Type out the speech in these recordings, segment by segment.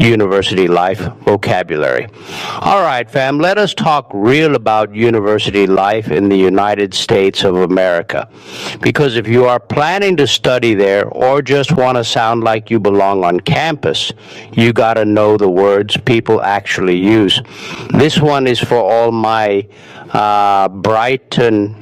university life vocabulary. All right, fam, let us talk real about university life in the United States of America. Because if you are planning to study there or just want to sound like you belong on campus, you got to know the words people actually use. This one is for all my Brighton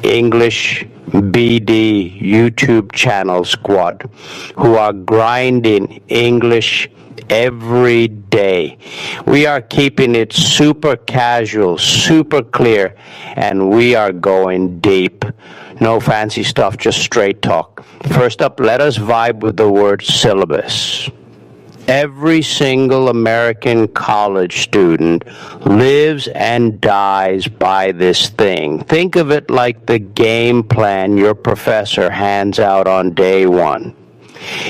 English BD YouTube channel squad who are grinding English every day. We are keeping it super casual, super clear, and we are going deep. No fancy stuff, just straight talk. First up, let us vibe with the word syllabus. Every single American college student lives and dies by this thing. Think of it like the game plan your professor hands out on day one.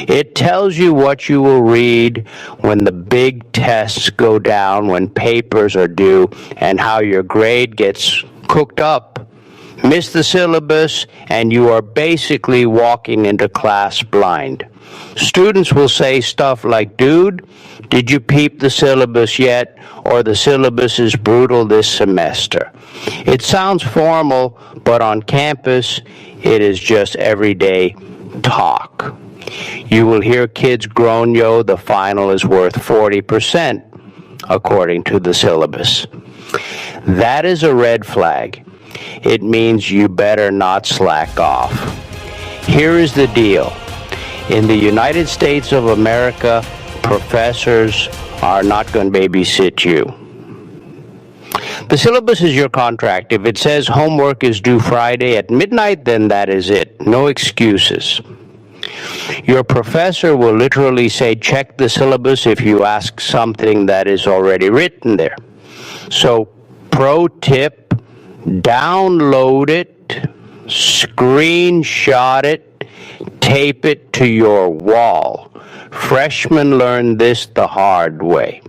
It tells you what you will read when the big tests go down, when papers are due, and how your grade gets cooked up. Miss the syllabus, and you are basically walking into class blind. Students will say stuff like, "Dude, did you peep the syllabus yet?" Or "The syllabus is brutal this semester." It sounds formal, but on campus, it is just everyday talk. You will hear kids groan, "Yo, the final is worth 40%, according to the syllabus. That is a red flag. It means you better not slack off. Here is the deal. In the United States of America, professors are not going to babysit you. The syllabus is your contract. If it says homework is due Friday at midnight, then that is it. No excuses. Your professor will literally say, "Check the syllabus," if you ask something that is already written there. So, pro tip, download it, screenshot it, tape it to your wall. Freshmen learn this the hard way.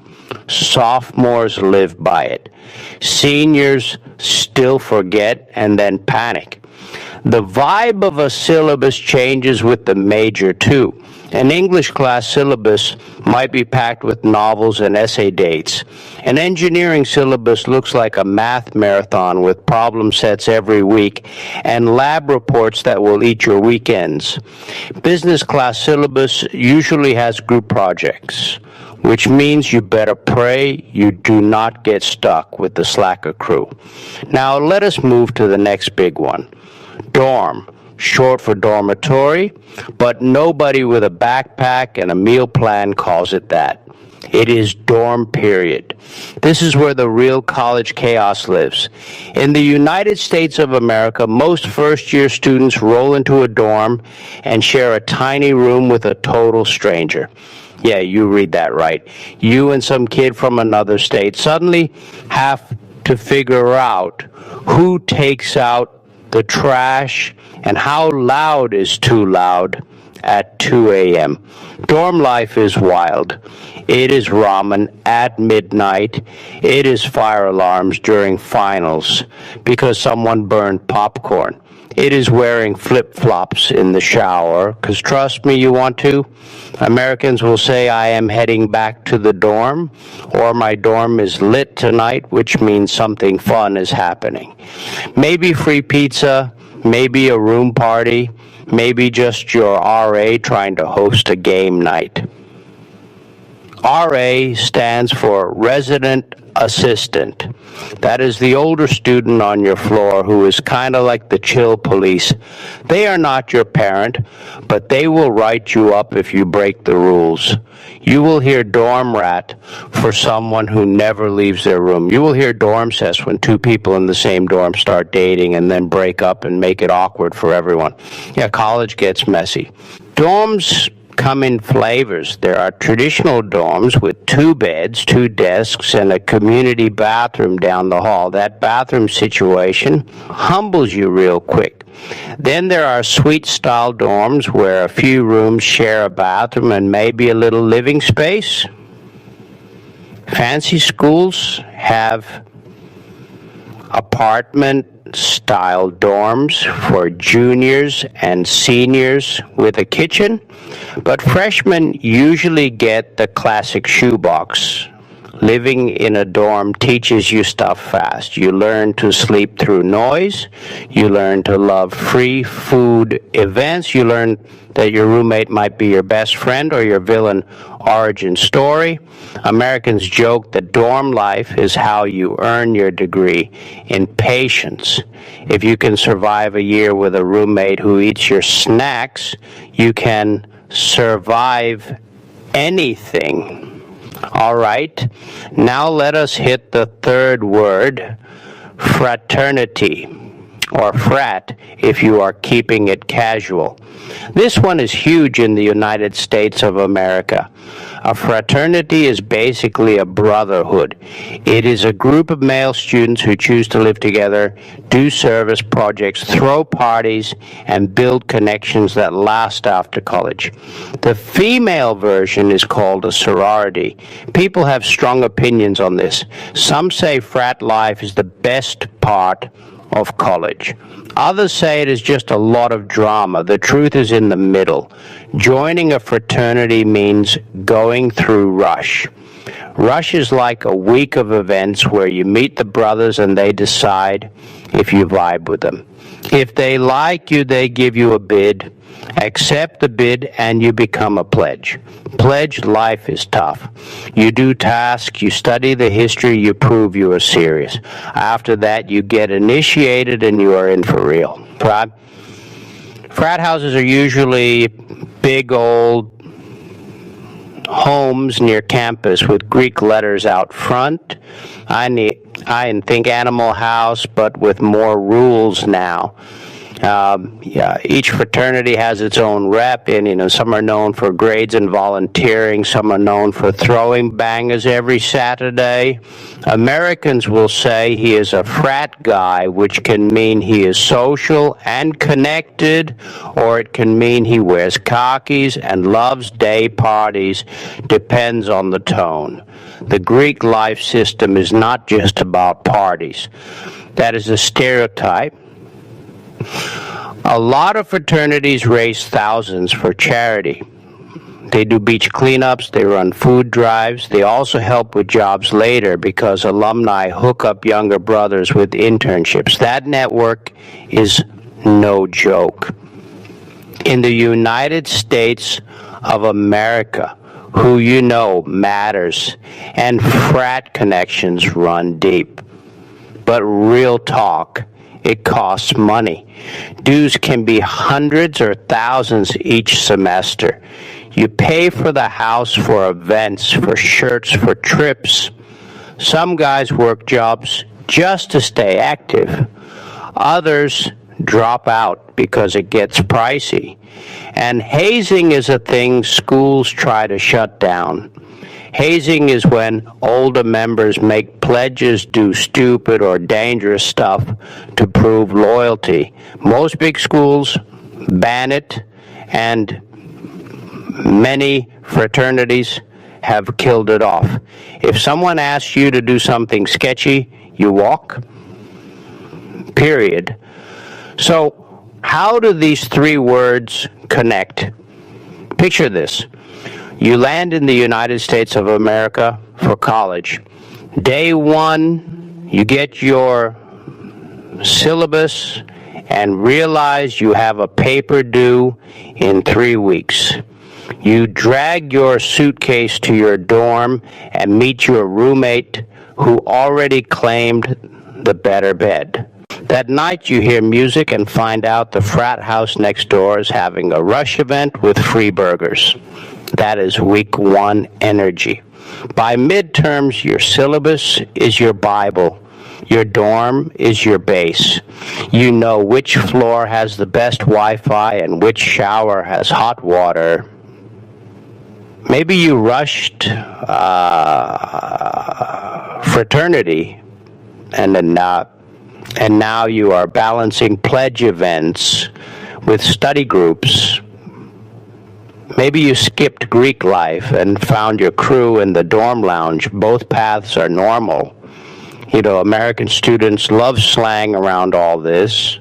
Sophomores live by it. Seniors still forget and then panic. The vibe of a syllabus changes with the major too. An English class syllabus might be packed with novels and essay dates. An engineering syllabus looks like a math marathon with problem sets every week and lab reports that will eat your weekends. Business class syllabus usually has group projects, which means you better pray you do not get stuck with the slacker crew. Now let us move to the next big one. Dorm, short for dormitory, but nobody with a backpack and a meal plan calls it that. It is dorm period. This is where the real college chaos lives. In the United States of America, most first-year students roll into a dorm and share a tiny room with a total stranger. Yeah, you read that right. You and some kid from another state suddenly have to figure out who takes out the trash and how loud is too loud at 2 a.m. Dorm life is wild. It is ramen at midnight. It is fire alarms during finals because someone burned popcorn. It is wearing flip-flops in the shower, because trust me, you want to. Americans will say, "I am heading back to the dorm," or "My dorm is lit tonight," which means something fun is happening. Maybe free pizza, maybe a room party, maybe just your RA trying to host a game night. RA stands for Resident Assistant. That is the older student on your floor who is kind of like the chill police. They are not your parent, but they will write you up if you break the rules. You will hear dorm rat for someone who never leaves their room. You will hear dorm cess when two people in the same dorm start dating and then break up and make it awkward for everyone. Yeah, college gets messy. Dorms come in flavors. There are traditional dorms with 2 beds, 2 desks, and a community bathroom down the hall. That bathroom situation humbles you real quick. Then there are suite-style dorms where a few rooms share a bathroom and maybe a little living space. Fancy schools have apartment-style dorms for juniors and seniors with a kitchen, but freshmen usually get the classic shoebox. Living in a dorm teaches you stuff fast. You learn to sleep through noise. You learn to love free food events. You learn that your roommate might be your best friend or your villain origin story. Americans joke that dorm life is how you earn your degree in patience. If you can survive a year with a roommate who eats your snacks, you can survive anything. All right, now let us hit the third word, fraternity, or frat if you are keeping it casual. This one is huge in the United States of America. A fraternity is basically a brotherhood. It is a group of male students who choose to live together, do service projects, throw parties, and build connections that last after college. The female version is called a sorority. People have strong opinions on this. Some say frat life is the best part of college. Others say it is just a lot of drama. The truth is in the middle. Joining a fraternity means going through rush. Rush is like a week of events where you meet the brothers and they decide if you vibe with them. If they like you, they give you a bid. Accept the bid and you become a pledge. Pledge life is tough. You do tasks, you study the history, you prove you are serious. After that, you get initiated and you are in for real. Frat houses are usually big old homes near campus with Greek letters out front. I think Animal House, but with more rules now. Each fraternity has its own rep, and some are known for grades and volunteering. Some are known for throwing bangers every Saturday. Americans will say he is a frat guy, which can mean he is social and connected, or it can mean he wears khakis and loves day parties. Depends on the tone. The Greek life system is not just about parties. That is a stereotype. A lot of fraternities raise thousands for charity. They do beach cleanups, they run food drives, they also help with jobs later because alumni hook up younger brothers with internships. That network is no joke. In the United States of America, who you know matters, and frat connections run deep. But real talk, it costs money. Dues can be hundreds or thousands each semester. You pay for the house, for events, for shirts, for trips. Some guys work jobs just to stay active. Others drop out because it gets pricey. And hazing is a thing schools try to shut down. Hazing is when older members make pledges, do stupid or dangerous stuff to prove loyalty. Most big schools ban it, and many fraternities have killed it off. If someone asks you to do something sketchy, you walk. Period. So, how do these three words connect? Picture this. You land in the United States of America for college. Day one, you get your syllabus and realize you have a paper due in 3 weeks. You drag your suitcase to your dorm and meet your roommate who already claimed the better bed. That night you hear music and find out the frat house next door is having a rush event with free burgers. That is week one energy. By midterms, your syllabus is your Bible. Your dorm is your base. You know which floor has the best Wi-Fi and which shower has hot water. Maybe you rushed fraternity and now you are balancing pledge events with study groups. Maybe you skipped Greek life and found your crew in the dorm lounge. Both paths are normal. American students love slang around all this.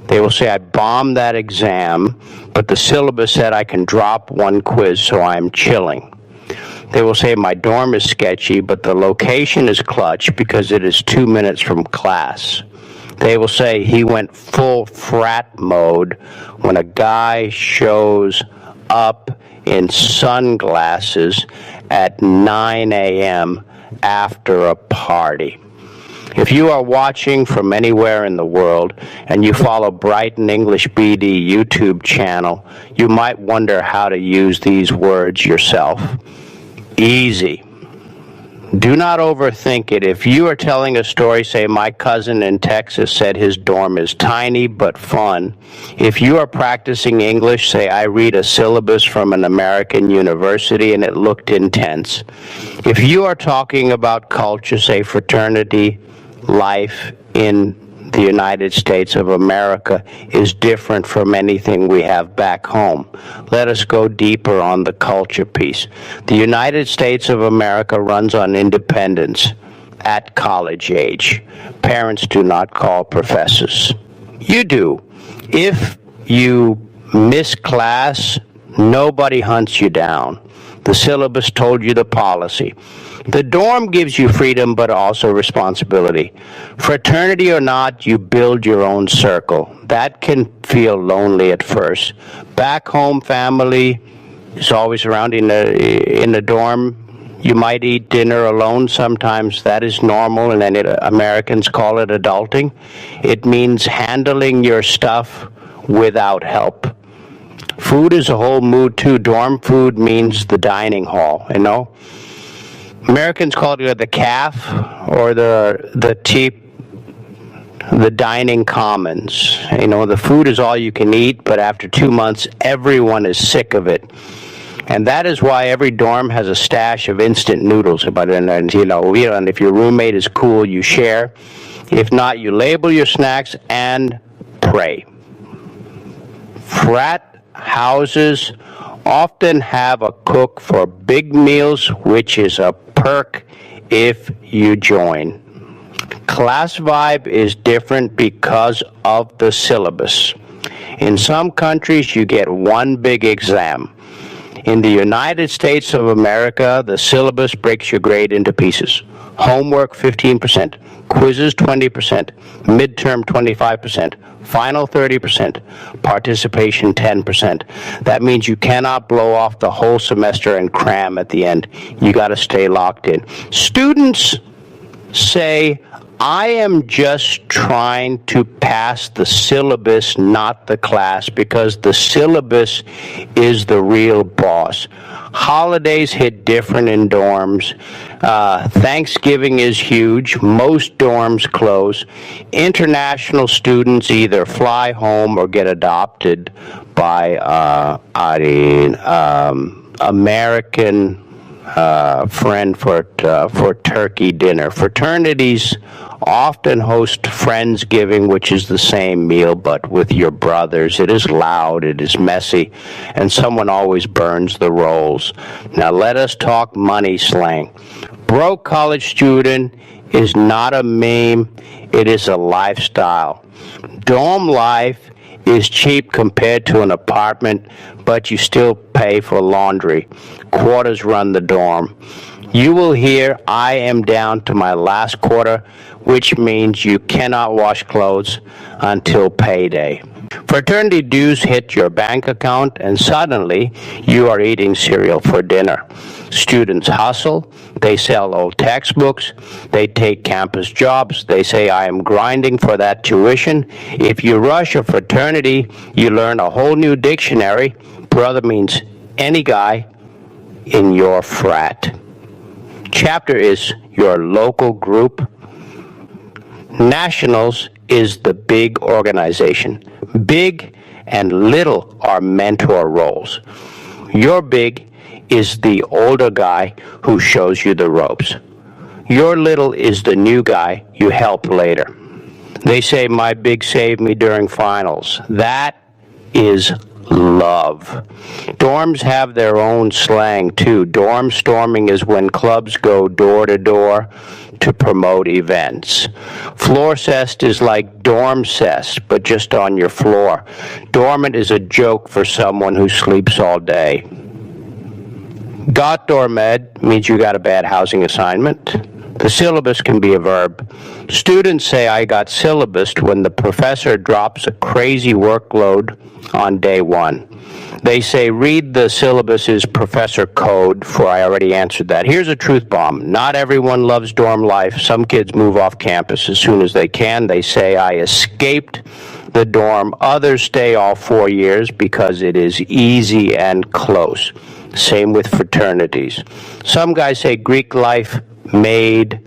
They will say, I bombed that exam, but the syllabus said I can drop one quiz, so I'm chilling. They will say, my dorm is sketchy, but the location is clutch because it is 2 minutes from class. They will say he went full frat mode when a guy shows up in sunglasses at 9 a.m. after a party. If you are watching from anywhere in the world and you follow Brighton English BD YouTube channel, you might wonder how to use these words yourself. Easy. Do not overthink it. If you are telling a story, say, my cousin in Texas said his dorm is tiny but fun. If you are practicing English, say, I read a syllabus from an American university and it looked intense. If you are talking about culture, say, fraternity, life in the United States of America is different from anything we have back home. Let us go deeper on the culture piece. The United States of America runs on independence at college age. Parents do not call professors. You do. If you miss class, nobody hunts you down. The syllabus told you the policy. The dorm gives you freedom, but also responsibility. Fraternity or not, you build your own circle. That can feel lonely at first. Back home, family is always around in the dorm. You might eat dinner alone sometimes. That is normal, and then Americans call it adulting. It means handling your stuff without help. Food is a whole mood too. Dorm food means the dining hall, Americans call it the calf or the dining commons. The food is all you can eat, but after 2 months, everyone is sick of it. And that is why every dorm has a stash of instant noodles. And if your roommate is cool, you share. If not, you label your snacks and pray. Frat houses often have a cook for big meals, which is a perk if you join. Class vibe is different because of the syllabus. In some countries, you get one big exam. In the United States of America, the syllabus breaks your grade into pieces. Homework 15%, quizzes 20%, midterm 25%, final 30%, participation 10%. That means you cannot blow off the whole semester and cram at the end. You got to stay locked in. Students say, I am just trying to pass the syllabus, not the class, because the syllabus is the real boss. Holidays hit different in dorms. Thanksgiving is huge. Most dorms close. International students either fly home or get adopted by American friend for turkey dinner. Fraternities often host Friendsgiving, which is the same meal but with your brothers. It is loud, it is messy, and someone always burns the rolls. Now let us talk money slang. Broke college student is not a meme, it is a lifestyle. Dorm life is cheap compared to an apartment, but you still pay for laundry. Quarters run the dorm. You will hear, I am down to my last quarter, which means you cannot wash clothes until payday. Fraternity dues hit your bank account, and suddenly you are eating cereal for dinner. Students hustle, they sell old textbooks, they take campus jobs, they say, I am grinding for that tuition. If you rush a fraternity, you learn a whole new dictionary. Brother means any guy in your frat. Chapter is your local group. Nationals is the big organization. Big and little are mentor roles. Your big is the older guy who shows you the ropes. Your little is the new guy you help later. They say my big saved me during finals. That is love. Dorms have their own slang too. Dorm storming is when clubs go door to door to promote events. Floor cest is like dorm cest, but just on your floor. Dormant is a joke for someone who sleeps all day. Got dormed means you got a bad housing assignment. The syllabus can be a verb. Students say I got syllabused when the professor drops a crazy workload on day one. They say read the syllabus's professor code, for I already answered that. Here's a truth bomb. Not everyone loves dorm life. Some kids move off campus as soon as they can. They say I escaped the dorm. Others stay all 4 years because it is easy and close. Same with fraternities. Some guys say Greek life made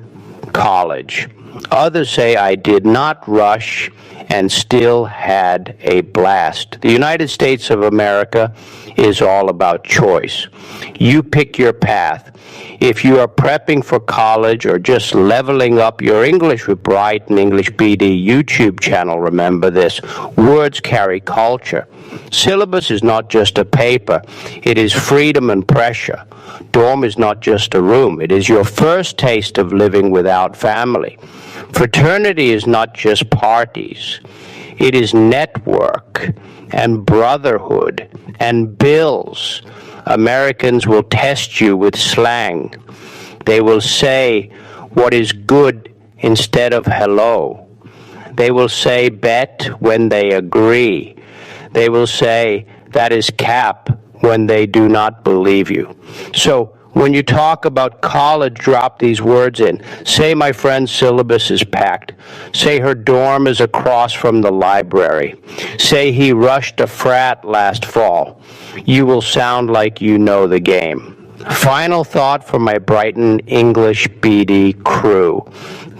college. Others say I did not rush and still had a blast. The United States of America is all about choice. You pick your path. If you are prepping for college or just leveling up your English with Brighton English BD YouTube channel, remember this. Words carry culture. Syllabus is not just a paper. It is freedom and pressure. Dorm is not just a room. It is your first taste of living without family. Fraternity is not just parties. It is network and brotherhood and bills. Americans will test you with slang. They will say what is good instead of hello. They will say bet when they agree. They will say that is cap when they do not believe you. So when you talk about college, drop these words in. Say my friend's syllabus is packed. Say her dorm is across from the library. Say he rushed a frat last fall. You will sound like you know the game. Final thought for my Brighton English BD crew.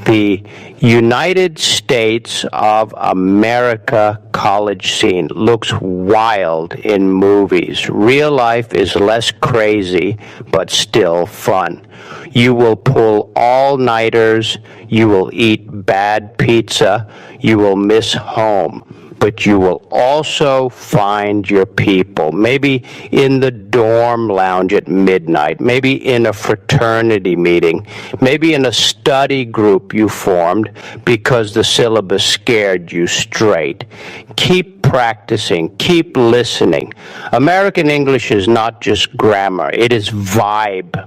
The United States of America college scene looks wild in movies. Real life is less crazy, but still fun. You will pull all-nighters. You will eat bad pizza. You will miss home. But you will also find your people, maybe in the dorm lounge at midnight, maybe in a fraternity meeting, maybe in a study group you formed because the syllabus scared you straight. Keep practicing, keep listening. American English is not just grammar, it is vibe.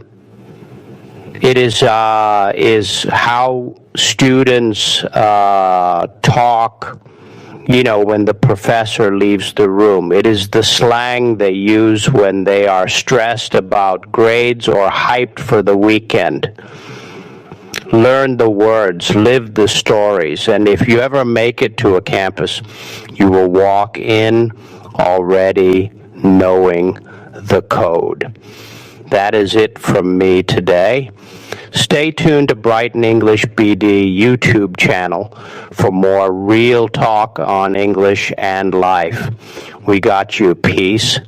It is how students talk, when the professor leaves the room. It is the slang they use when they are stressed about grades or hyped for the weekend. Learn the words, live the stories, and if you ever make it to a campus, you will walk in already knowing the code. That is it from me today. Stay tuned to Brighton English BD YouTube channel for more real talk on English and life. We got you. Peace.